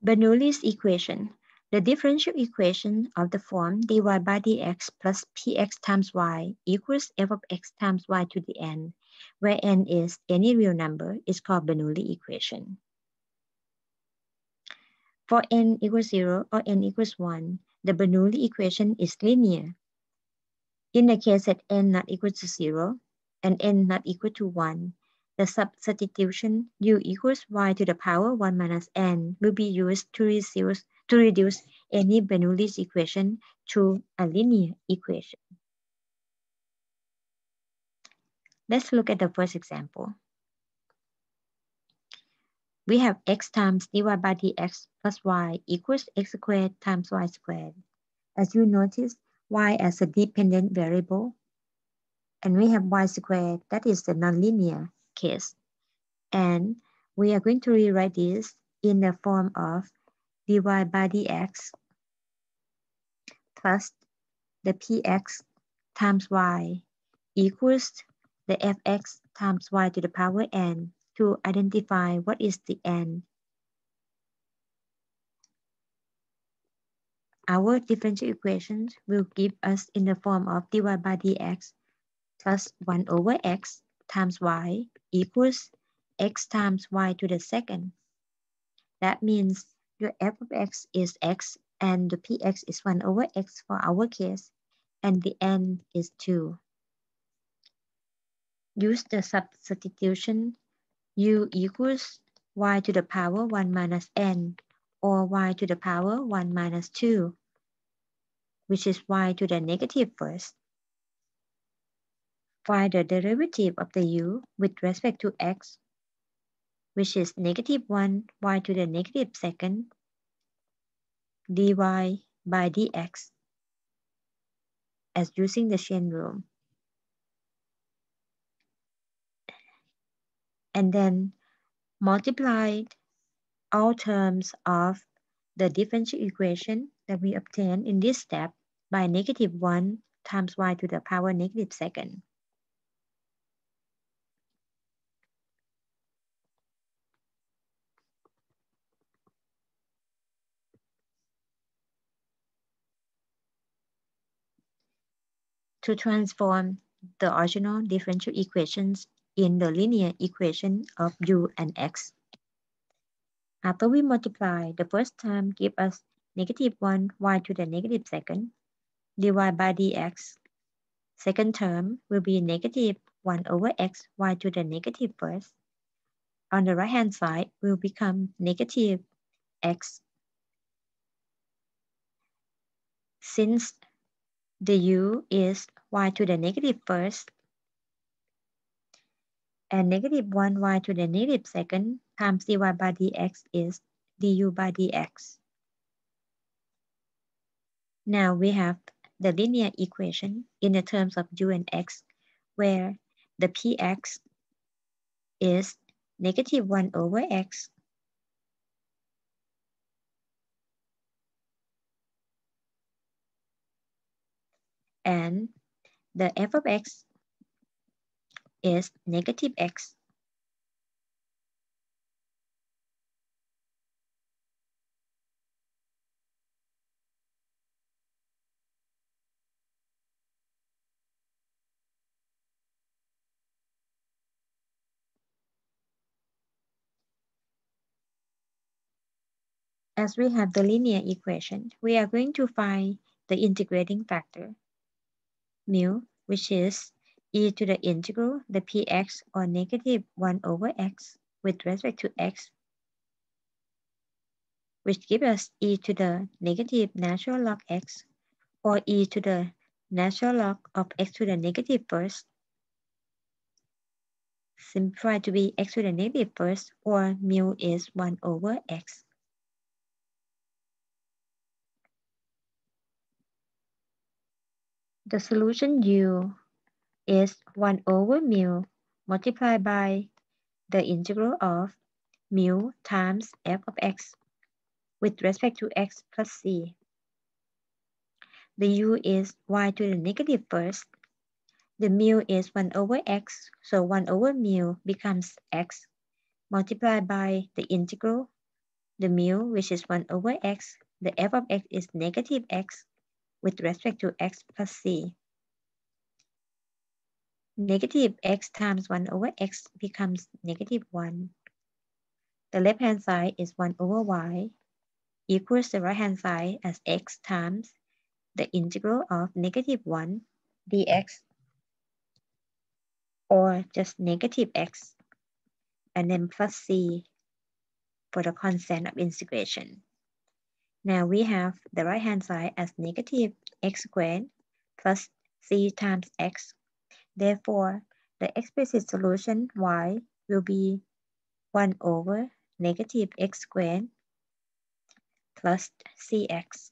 Bernoulli's equation. The differential equation of the form dy by dx plus px times y equals f of x times y to the n, where n is any real number, is called Bernoulli equation. For n equals 0 or n equals 1, the Bernoulli equation is linear. In the case that n not equal to 0 and n not equal to 1, the substitution u equals y to the power 1 minus n will be used to reduce any Bernoulli's equation to a linear equation. Let's look at the first example. We have x times dy by dx plus y equals x squared times y squared. As you notice, y as a dependent variable, and we have y squared, that is the nonlinear case. And we are going to rewrite this in the form of dy by dx plus the px times y equals the fx times y to the power n to identify what is the n. Our differential equations will give us in the form of dy by dx plus 1 over x times y equals x times y to the second. That means your f of x is x and the px is 1 over x for our case, and the n is 2. Use the substitution u equals y to the power 1 minus n or y to the power 1 minus 2, which is y to the negative first. Find the derivative of the u with respect to x, which is negative 1 y to the negative second dy by dx as using the chain rule. And then multiply all terms of the differential equation that we obtained in this step by negative 1 times y to the power negative second. To transform the original differential equations in the linear equation of u and x. After we multiply, the first term gives us negative 1 y to the negative second dy by dx. Second term will be negative 1 over x y to the negative first. On the right hand side will become negative x. Since the u is y to the negative first, and negative 1 y to the negative second times dy by dx is du by dx. Now we have the linear equation in the terms of u and x, where the px is negative 1 over x and the f of x is negative x. As we have the linear equation, we are going to find the integrating factor, mu, which is e to the integral, the px, or negative 1 over x with respect to x, which gives us e to the negative natural log x, or e to the natural log of x to the negative first, simplified to be x to the negative first, or mu is 1 over x. The solution u is 1 over mu multiplied by the integral of mu times f of x with respect to x plus c. The u is y to the negative first. The mu is 1 over x, so 1 over mu becomes x multiplied by the integral the mu, which is 1 over x, the f of x is negative x with respect to x plus c. Negative x times 1 over x becomes negative 1. The left hand side is 1 over y equals the right hand side as x times the integral of negative 1 dx, or just negative x, and then plus c for the constant of integration. Now we have the right hand side as negative x squared plus c times x. Therefore, the explicit solution y will be 1 over negative x squared plus cx.